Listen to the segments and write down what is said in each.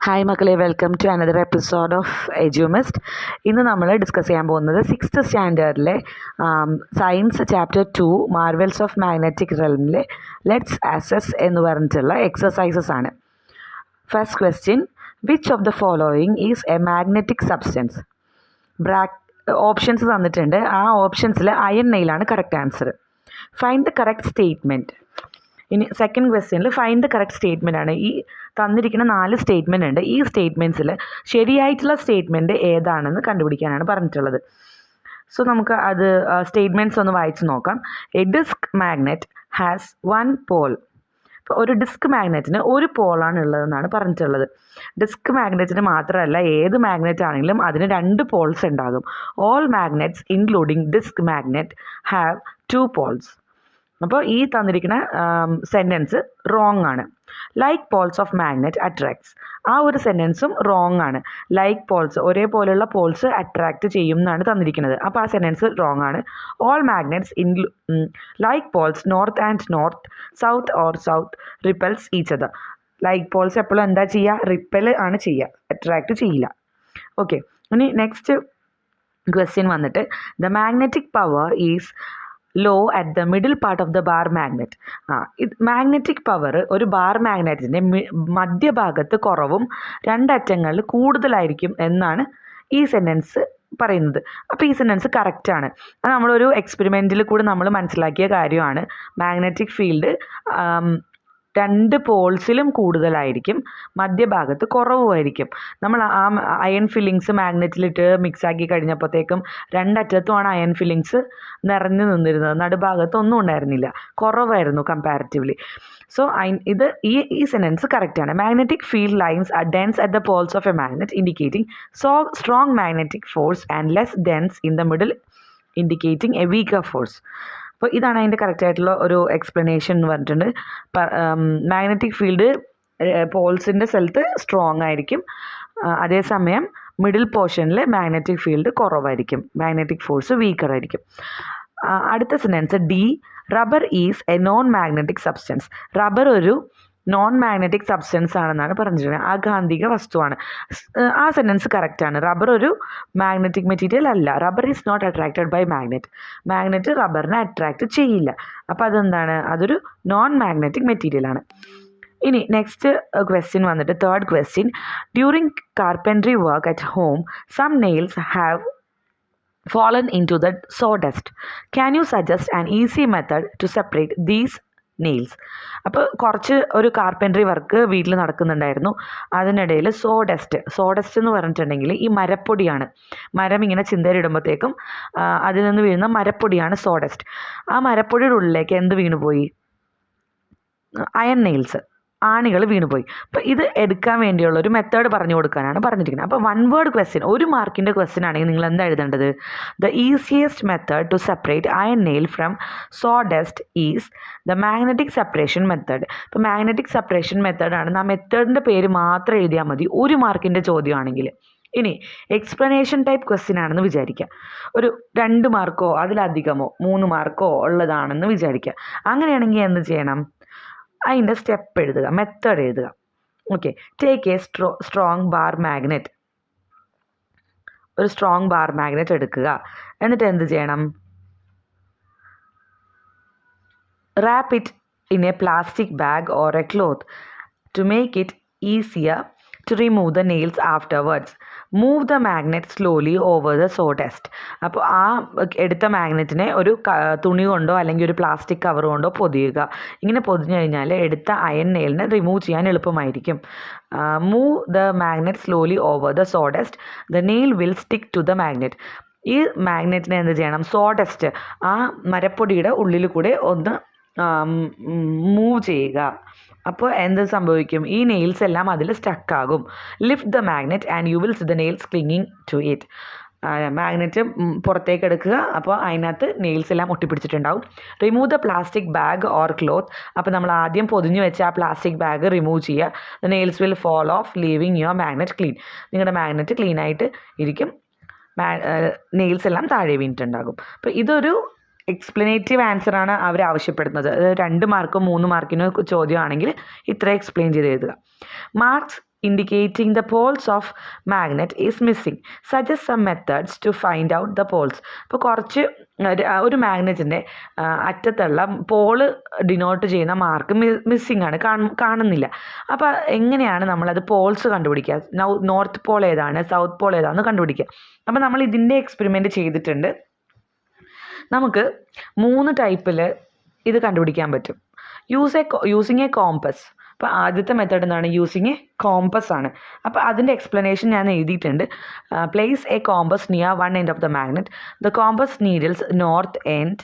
Hi മക്കളെ, welcome to another episode of Edumist. ഇന്ന് നമ്മൾ ഡിസ്കസ് ചെയ്യാൻ പോകുന്നത് 6th സ്റ്റാൻഡേർഡിലെ science chapter 2 marvels of magnetic റെൽമിലെ ലെറ്റ്സ് അസസ് എന്ന് പറഞ്ഞിട്ടുള്ള എക്സസൈസസ് ആണ്. First question, which of the following is a magnetic substance? Options തന്നിട്ടുണ്ട്. ആ ഓപ്ഷൻസിൽ അയൺ നെയിലാണ് correct answer. Find the correct statement. ഇനി സെക്കൻഡ് ക്വസ്റ്റ്യനിൽ ഫൈൻഡ് ദ കറക്റ്റ് സ്റ്റേറ്റ്മെൻ്റ് ആണ്. ഈ തന്നിരിക്കുന്ന 4 സ്റ്റേറ്റ്മെൻ്റ് ഉണ്ട്. ഈ സ്റ്റേറ്റ്മെൻറ്റ്സിൽ ശരിയായിട്ടുള്ള സ്റ്റേറ്റ്മെൻറ്റ് ഏതാണെന്ന് കണ്ടുപിടിക്കാനാണ് പറഞ്ഞിട്ടുള്ളത്. സോ നമുക്ക് അത് സ്റ്റേറ്റ്മെൻറ്റ്സ് ഒന്ന് വായിച്ച് നോക്കാം. A disc magnet has 1 pole. ഇപ്പോൾ ഒരു ഡിസ്ക് മാഗ്നറ്റിന് ഒരു പോളാണ് ഉള്ളതെന്നാണ് പറഞ്ഞിട്ടുള്ളത്. ഡിസ്ക് മാഗ്നറ്റിന് മാത്രമല്ല, ഏത് മാഗ്നറ്റ് ആണെങ്കിലും അതിന് 2 പോൾസ് ഉണ്ടാകും. All magnets including disc magnet have 2 poles. അപ്പോൾ ഈ തന്നിരിക്കുന്ന സെൻറ്റൻസ് റോങ് ആണ്. Like poles of magnet attracts, ആ ഒരു സെൻറ്റൻസും റോങ് ആണ്. ലൈക്ക് പോൾസ്, ഒരേപോലെയുള്ള പോൾസ് അട്രാക്റ്റ് ചെയ്യും എന്നാണ് തന്നിരിക്കുന്നത്. അപ്പോൾ ആ സെൻറ്റൻസ് റോങ് ആണ്. All magnets like poles north and north, south or south repels each other. Like poles എപ്പോഴും എന്താ ചെയ്യുക? റിപ്പൽ ആണ് ചെയ്യുക, അട്രാക്റ്റ് ചെയ്യില്ല. ഓക്കെ, ഇനി നെക്സ്റ്റ് ക്വസ്റ്റ്യൻ വന്നിട്ട് the magnetic power is low at the middle part of the bar magnet. Magnetic power ഒരു bar മാഗ്നറ്റിൻ്റെ മധ്യഭാഗത്ത് കുറവും 2 അറ്റങ്ങളിൽ കൂടുതലായിരിക്കും എന്നാണ് ഈ സെൻറ്റൻസ് പറയുന്നത്. അപ്പോൾ ഈ സെൻറ്റൻസ് കറക്റ്റാണ്. അത് നമ്മളൊരു എക്സ്പെരിമെൻറ്റിൽ കൂടി നമ്മൾ മനസ്സിലാക്കിയ കാര്യമാണ്. മാഗ്നറ്റിക് ഫീൽഡ് 2 പോൾസിലും കൂടുതലായിരിക്കും, മധ്യഭാഗത്ത് കുറവുമായിരിക്കും. നമ്മൾ ആ അയൺ ഫില്ലിങ്സ് മാഗ്നറ്റിലിട്ട് മിക്സാക്കി കഴിഞ്ഞപ്പോഴത്തേക്കും 2 അറ്റത്തുമാണ് അയൺ ഫില്ലിങ്സ് നിറഞ്ഞു നിന്നിരുന്നത്. നടുഭാഗത്ത് ഒന്നും ഉണ്ടായിരുന്നില്ല, കുറവായിരുന്നു കമ്പാരിറ്റീവ്ലി. സോ ഈ സെൻറ്റൻസ് കറക്റ്റാണ്. Magnetic field lines are dense at the poles of A magnet indicating strong magnetic force and less dense in the middle indicating A weaker force. അപ്പോൾ ഇതാണ് അതിൻ്റെ കറക്റ്റായിട്ടുള്ള ഒരു എക്സ്പ്ലനേഷൻ എന്ന് പറഞ്ഞിട്ടുണ്ട്. മാഗ്നറ്റിക് ഫീൽഡ് പോൾസിൻ്റെ സ്ഥലത്ത് സ്ട്രോങ് ആയിരിക്കും, അതേസമയം മിഡിൽ പോർഷനിൽ മാഗ്നറ്റിക് ഫീൽഡ് കുറവായിരിക്കും, മാഗ്നറ്റിക് ഫോഴ്സ് വീക്കർ ആയിരിക്കും. അടുത്ത sentence D, rubber is a non magnetic substance. Rubber ഒരു നോൺ മാഗ്നറ്റിക് സബ്സ്റ്റൻസ് ആണെന്നാണ് പറഞ്ഞിട്ടുള്ളത്, അകാന്തിക വസ്തുവാണ്. ആ സെൻറ്റൻസ് കറക്റ്റാണ്. റബ്ബർ ഒരു മാഗ്നറ്റിക് മെറ്റീരിയൽ അല്ല. Rubber is not attracted by magnet. Magnet റബ്ബറിനെ അട്രാക്റ്റ് ചെയ്യില്ല. അപ്പോൾ അതെന്താണ്? അതൊരു നോൺ മാഗ്നറ്റിക് മെറ്റീരിയലാണ്. ഇനി നെക്സ്റ്റ് ക്വസ്റ്റ്യൻ വന്നിട്ട് third question, during carpentry work at home some nails have fallen into the sawdust. Can you suggest an easy method to separate these nails? അപ്പോൾ കുറച്ച് ഒരു കാർപ്പൻട്രി വർക്ക് വീട്ടിൽ നടക്കുന്നുണ്ടായിരുന്നു. അതിനിടയിൽ സോഡസ്റ്റ് എന്ന് പറഞ്ഞിട്ടുണ്ടെങ്കിൽ ഈ മരപ്പൊടിയാണ്. മരം ഇങ്ങനെ ചിന്തയിലിടുമ്പോഴത്തേക്കും അതിൽ നിന്ന് വീഴുന്ന മരപ്പൊടിയാണ് സോഡസ്റ്റ്. ആ മരപ്പൊടിയുടെ ഉള്ളിലേക്ക് എന്ത് വീണുപോയി? അയൺ നെയിൽസ്, ആണികൾ വീണുപോയി. അപ്പോൾ ഇത് എടുക്കാൻ വേണ്ടിയുള്ള ഒരു മെത്തേഡ് പറഞ്ഞു കൊടുക്കാനാണ് പറഞ്ഞിരിക്കുന്നത്. അപ്പോൾ 1 വേർഡ് ക്വസ്റ്റ്യൻ, 1 മാർക്കിൻ്റെ ക്വസ്റ്റ്യൻ ആണെങ്കിൽ നിങ്ങൾ എന്താ എഴുതേണ്ടത്? The easiest method to separate iron nail from sawdust is the magnetic separation method. ഇപ്പോൾ മാഗ്നറ്റിക് സെപ്പറേഷൻ മെത്തേഡാണ്. ആ മെത്തേഡിൻ്റെ പേര് മാത്രം എഴുതിയാൽ മതി 1 മാർക്കിൻ്റെ ചോദ്യമാണെങ്കിൽ. ഇനി എക്സ്പ്ലനേഷൻ ടൈപ്പ് ക്വസ്റ്റ്യൻ ആണെന്ന് വിചാരിക്കുക. ഒരു 2 മാർക്കോ അതിലധികമോ 3 മാർക്കോ ഉള്ളതാണെന്ന് വിചാരിക്കുക. അങ്ങനെയാണെങ്കിൽ എന്ത് ചെയ്യണം? അതിൻ്റെ സ്റ്റെപ്പ് എഴുതുക, മെത്തേഡ് എഴുതുക. Okay, take a strong bar magnet. ഒരു സ്ട്രോങ് ബാർ മാഗ്നറ്റ് എടുക്കുക. എന്നിട്ട് എന്ത് ചെയ്യണം? Wrap it in a plastic bag or a cloth to make it easier to remove the nails afterwards. Move the magnet slowly over the sawdust. അപ്പോൾ ആ എടുത്ത മാഗ്നറ്റിനെ ഒരു തുണി കൊണ്ടോ അല്ലെങ്കിൽ ഒരു പ്ലാസ്റ്റിക് കവർ കൊണ്ടോ പൊതിയുക. ഇങ്ങനെ പൊതിഞ്ഞു കഴിഞ്ഞാൽ എടുത്ത അയൺ നെയിലിനെ റിമൂവ് ചെയ്യാൻ എളുപ്പമായിരിക്കും. Move the magnet slowly over the sawdust, the nail will stick to the magnet. ഈ മാഗ്നറ്റിനെ എന്ത് ചെയ്യണം? സോഡസ്റ്റ്, ആ മരപ്പൊടിയുടെ ഉള്ളിൽ കൂടെ ഒന്ന് മൂവ് ചെയ്യുക. അപ്പോൾ എന്ത് സംഭവിക്കും? ഈ നെയിൽസ് എല്ലാം അതിൽ സ്റ്റക്കാകും. Lift the magnet and you will see the nails clinging to it. Magnet പുറത്തേക്ക് എടുക്കുക. അപ്പോൾ അതിനകത്ത് നെയിൽസ് എല്ലാം ഒട്ടിപ്പിടിച്ചിട്ടുണ്ടാവും. Remove the plastic bag or cloth. അപ്പോൾ നമ്മൾ ആദ്യം പൊതിഞ്ഞു വെച്ച ആ പ്ലാസ്റ്റിക് ബാഗ് റിമൂവ് ചെയ്യുക. The nails will fall off leaving your magnet clean. നിങ്ങളുടെ മാഗ്നറ്റ് ക്ലീൻ ആയിട്ട് ഇരിക്കും. നെയിൽസ് എല്ലാം താഴെ വീണിട്ടുണ്ടാകും. അപ്പോൾ ഇതൊരു എക്സ്പ്ലനേറ്റീവ് ആൻസറാണ് അവർ ആവശ്യപ്പെടുന്നത്. 2 മാർക്കോ 3 മാർക്കിനോ ചോദ്യമാണെങ്കിൽ ഇത്ര എക്സ്പ്ലെയിൻ ചെയ്ത് എഴുതുക. Marks indicating the poles of magnet is missing. Suggest some methods to find out the poles. അപ്പോൾ കുറച്ച് ഒരു മാഗ്നറ്റിൻ്റെ അറ്റത്തുള്ള പോള് ഡിനോട്ട് ചെയ്യുന്ന മാർക്ക് മിസ്സിംഗ് ആണ്, കാണുന്നില്ല. അപ്പോൾ എങ്ങനെയാണ് നമ്മളത് പോൾസ് കണ്ടുപിടിക്കുക? നോർത്ത് പോൾ ഏതാണ്, സൗത്ത് പോൾ ഏതാണെന്ന് കണ്ടുപിടിക്കുക. അപ്പോൾ നമ്മൾ ഇതിൻ്റെ എക്സ്പെരിമെൻറ്റ് ചെയ്തിട്ടുണ്ട്. നമുക്ക് 3 ടൈപ്പിൽ ഇത് കണ്ടുപിടിക്കാൻ പറ്റും. Using A compass. അപ്പോൾ ആദ്യത്തെ മെത്തേഡ് എന്താണ്? യൂസിങ് എ കോമ്പസ് ആണ്. അപ്പോൾ അതിൻ്റെ എക്സ്പ്ലനേഷൻ ഞാൻ എഴുതിയിട്ടുണ്ട്. Place A compass near one end of the magnet. The compass needles north end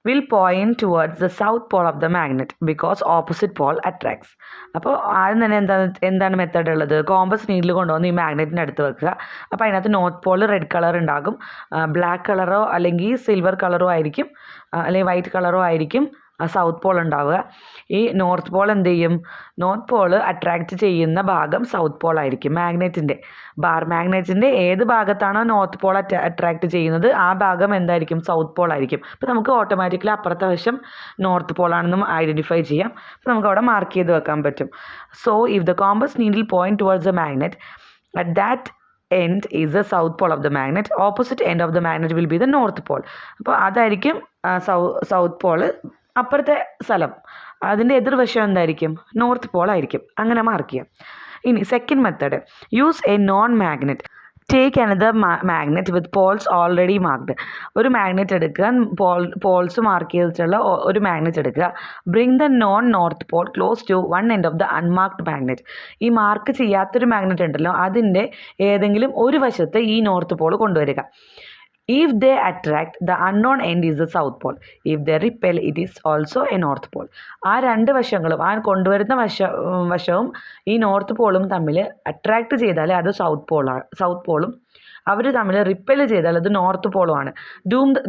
will point towards the south pole of the magnet because opposite pole attracts. അപ്പോൾ ആദ്യം തന്നെ എന്താണ് method ഉള്ളത്? കോമ്പസ് നീഡിൽ കൊണ്ടുവന്ന് ഈ മാഗ്നറ്റിൻ്റെ അടുത്ത് വെക്കുക. അപ്പോൾ അതിനകത്ത് നോർത്ത് പോൾ റെഡ് കളർ ഉണ്ടാകും, ബ്ലാക്ക് കളറോ അല്ലെങ്കിൽ സിൽവർ കളറോ ആയിരിക്കും, അല്ലെങ്കിൽ വൈറ്റ് കളറോ ആയിരിക്കും സൗത്ത് പോൾ ഉണ്ടാവുക. ഈ നോർത്ത് പോൾ എന്ത് ചെയ്യും? നോർത്ത് പോൾ അട്രാക്റ്റ് ചെയ്യുന്ന ഭാഗം സൗത്ത് പോൾ ആയിരിക്കും. മാഗ്നറ്റിൻ്റെ ഏത് ഭാഗത്താണോ നോർത്ത് പോൾ അട്രാക്റ്റ് ചെയ്യുന്നത് ആ ഭാഗം എന്തായിരിക്കും? സൗത്ത് പോൾ ആയിരിക്കും. അപ്പോൾ നമുക്ക് ഓട്ടോമാറ്റിക്കലി അപ്പുറത്തെ വശം നോർത്ത് പോളാണെന്നും ഐഡൻറ്റിഫൈ ചെയ്യാം. അപ്പോൾ നമുക്ക് അവിടെ മാർക്ക് ചെയ്ത് വെക്കാൻ പറ്റും. So if the compass needle point towards the magnet at that end is the south pole of the magnet. Opposite end of the magnet will be the north pole. അപ്പോൾ അതായിരിക്കും south Paul. അപ്പുറത്തെ സ്ഥലം അതിൻ്റെ എതിർവശം എന്തായിരിക്കും? North Paul ആയിരിക്കും. അങ്ങനെ mark ചെയ്യാം. ഇനി second method, use a non magnet. Take another magnet with poles already marked. ഒരു മാഗ്നറ്റ് എടുക്കുക, പോൾസ് മാർക്ക് ചെയ്തിട്ടുള്ള ഒരു മാഗ്നറ്റ് എടുക്കുക. Bring the non north pole close to one end of the unmarked magnet. ഈ mark ചെയ്യാത്തൊരു magnet ഉണ്ടല്ലോ അതിൻ്റെ ഏതെങ്കിലും ഒരു വശത്ത് ഈ നോർത്ത് പോൾ കൊണ്ടുവരിക. If they attract, the unknown end is the south pole. If they repel, it is also a north pole. ആ രണ്ട് വശങ്ങളും, ആ കൊണ്ടുവരുന്ന വശവും ഈ നോർത്ത് പോളും തമ്മിൽ അട്രാക്റ്റ് ചെയ്താൽ അത് സൗത്ത് പോളും അവർ തമ്മിൽ റിപ്പൽ ചെയ്താൽ അത് നോർത്ത് പോളുമാണ്.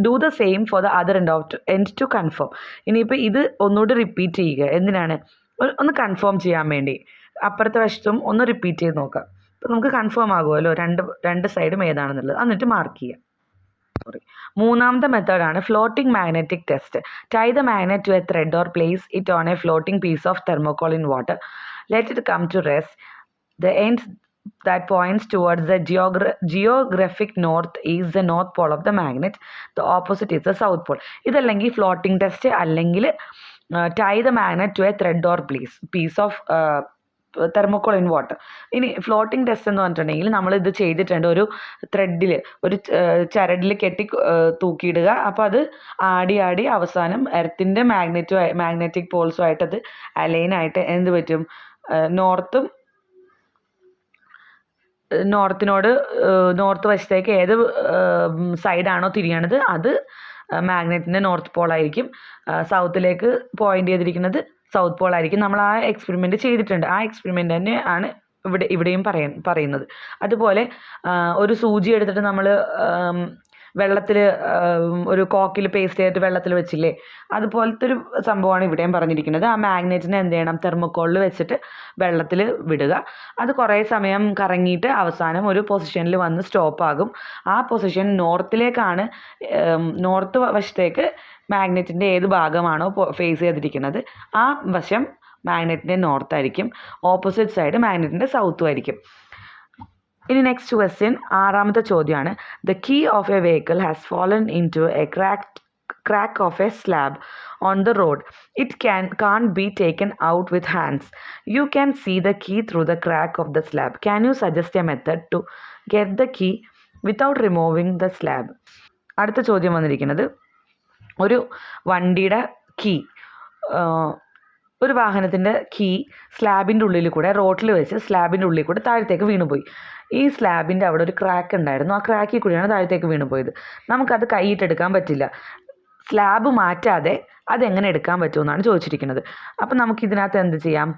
Do the same for the other end to confirm. ഇനിയിപ്പോൾ ഇത് ഒന്നുകൂടി റിപ്പീറ്റ് ചെയ്യുക. എന്തിനാണ്? ഒന്ന് കൺഫേം ചെയ്യാൻ വേണ്ടി. അപ്പുറത്തെ വശത്തും ഒന്ന് റിപ്പീറ്റ് ചെയ്ത് നോക്കാം. അപ്പോൾ നമുക്ക് കൺഫേം ആകുമല്ലോ രണ്ട് സൈഡും ഏതാണെന്നുള്ളത്. എന്നിട്ട് മാർക്ക് ചെയ്യാം. മൂന്നാമത്തെ മെത്തേഡാണ് floating magnetic test. Tie the magnet to a thread or place it on a floating piece of thermocol in water. Let it come to rest. The end that points towards the geographic north is the north pole of the magnet. The opposite is the south pole. ഇതല്ലെങ്കിൽ floating test, അല്ലെങ്കിൽ tie the magnet to a thread or piece of thermocol in water. ഇനി floating test എന്ന് പറഞ്ഞിട്ടുണ്ടെങ്കിൽ നമ്മളിത് ചെയ്തിട്ടുണ്ട്. ഒരു ത്രെഡിൽ, ഒരു ചരടിൽ കെട്ടി തൂക്കിയിടുക. അപ്പോൾ അത് ആടി അവസാനം എർത്തിൻ്റെ മാഗ്നറ്റിക് പോൾസുമായിട്ട് അത് അലൈനായിട്ട് എന്ത് പറ്റും? നോർത്ത് വശത്തേക്ക് ഏത് സൈഡാണോ തിരിയണത് അത് മാഗ്നറ്റിൻ്റെ നോർത്ത് പോളായിരിക്കും. സൗത്തിലേക്ക് പോയിൻ്റ് ചെയ്തിരിക്കുന്നത് സൗത്ത് പോൾ ആയിരിക്കും. നമ്മൾ ആ എക്സ്പെരിമെൻ്റ് ചെയ്തിട്ടുണ്ട്. ആ എക്സ്പെരിമെൻ്റ് തന്നെ ആണ് ഇവിടെയും പറയുന്നത്. അതുപോലെ ഒരു സൂചി എടുത്തിട്ട് നമ്മൾ വെള്ളത്തിൽ ഒരു കോക്കിൽ പേസ്റ്റ് ചെയ്തിട്ട് വെള്ളത്തിൽ വെച്ചില്ലേ, അതുപോലത്തെ ഒരു സംഭവമാണ് ഇവിടെയും പറഞ്ഞിരിക്കുന്നത്. ആ മാഗ്നറ്റിനെ എന്ത് ചെയ്യണം? തെർമോകോളിൽ വെച്ചിട്ട് വെള്ളത്തിൽ വിടുക. അത് കുറേ സമയം കറങ്ങിയിട്ട് അവസാനം ഒരു പൊസിഷനിൽ വന്ന് സ്റ്റോപ്പ് ആകും. ആ പൊസിഷൻ നോർത്ത് വശത്തേക്ക് മാഗ്നറ്റിൻ്റെ ഏത് ഭാഗമാണോ ഫേസ് ചെയ്തിരിക്കുന്നത് ആ വശം മാഗ്നറ്റിൻ്റെ നോർത്ത് ആയിരിക്കും. ഓപ്പോസിറ്റ് സൈഡ് മാഗ്നറ്റിൻ്റെ സൗത്തും ആയിരിക്കും. ഇനി നെക്സ്റ്റ് ക്വസ്റ്റ്യൻ, ആറാമത്തെ ചോദ്യമാണ്. The key of a vehicle has fallen into a crack of a slab on the road. It can't be taken out with hands. You can see the key through the crack of the slab. Can you suggest a method to get the key without removing the slab? അടുത്ത ചോദ്യം വന്നിരിക്കുന്നത്, ഒരു വണ്ടിയുടെ key, ഒരു വാഹനത്തിൻ്റെ key സ്ലാബിൻ്റെ ഉള്ളിൽ കൂടെ, റോട്ടിൽ വെച്ച് സ്ലാബിൻ്റെ ഉള്ളിൽ കൂടെ താഴത്തേക്ക് വീണുപോയി. ഈ സ്ലാബിൻ്റെ അവിടെ ഒരു ക്രാക്ക് ഉണ്ടായിരുന്നു. ആ ക്രാക്കിൽ കൂടിയാണ് താഴത്തേക്ക് വീണുപോയത്. നമുക്കത് കൈയിട്ടെടുക്കാൻ പറ്റില്ല. സ്ലാബ് മാറ്റാതെ അതെങ്ങനെ എടുക്കാൻ പറ്റുമെന്നാണ് ചോദിച്ചിരിക്കുന്നത്. അപ്പം നമുക്കിതിനകത്ത് എന്ത് ചെയ്യാം?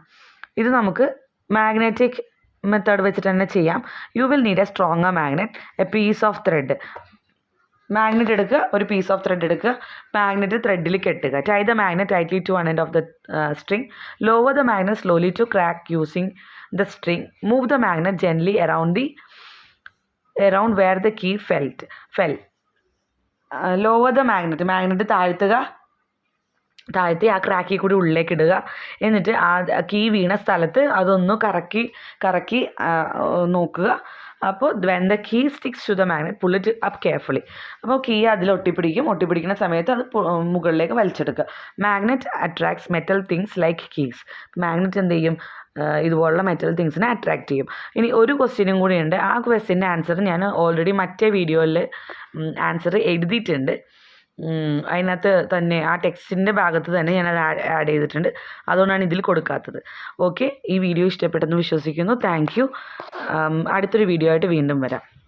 ഇത് നമുക്ക് മാഗ്നറ്റിക് മെത്തേഡ് വെച്ചിട്ട് തന്നെ ചെയ്യാം. You will need a stronger magnet, a piece of thread. Magnet എടുക്കുക, ഒരു പീസ് ഓഫ് ത്രെഡ് എടുക്കുക, മാഗ്നറ്റ് ത്രെഡിൽ കെട്ടുക. Tie the magnet tightly to one end of the string. Lower the magnet slowly to crack using the string. Move the magnet gently around where the key fell. Lower the magnet താഴ്ത്തുക, താഴത്തെ ആ ക്രാക്കിൽ കൂടി ഉള്ളിലേക്ക് ഇടുക. എന്നിട്ട് ആ key വീണ സ്ഥലത്ത് അതൊന്ന് കറക്കി നോക്കുക. അപ്പോൾ when the key sticks to the magnet pull it up carefully. അപ്പോൾ കീ അതിൽ ഒട്ടിപ്പിടിക്കുന്ന സമയത്ത് അത് മുകളിലേക്ക് വലിച്ചെടുക്കുക. Magnet attracts metal things like keys. Magnet എന്ത് ചെയ്യും? ഇതുപോലുള്ള മെറ്റൽ തിങ്സിനെ അട്രാക്റ്റ് ചെയ്യും. ഇനി ഒരു ക്വസ്റ്റ്യനും കൂടിയുണ്ട്. ആ ക്വസ്റ്റ്യൻ്റെ ആൻസർ ഞാൻ ഓൾറെഡി മറ്റേ വീഡിയോയിൽ ആൻസർ എഴുതിയിട്ടുണ്ട്. അതിനകത്ത് തന്നെ ആ ടെക്സ്റ്റിൻ്റെ ഭാഗത്ത് തന്നെ ഞാനത് ആഡ് ചെയ്തിട്ടുണ്ട്. അതുകൊണ്ടാണ് ഇതിൽ കൊടുക്കാത്തത്. ഓക്കെ, ഈ വീഡിയോ ഇഷ്ടപ്പെട്ടെന്ന് വിശ്വസിക്കുന്നു. Thank you. അടുത്തൊരു വീഡിയോ ആയിട്ട് വീണ്ടും വരാം.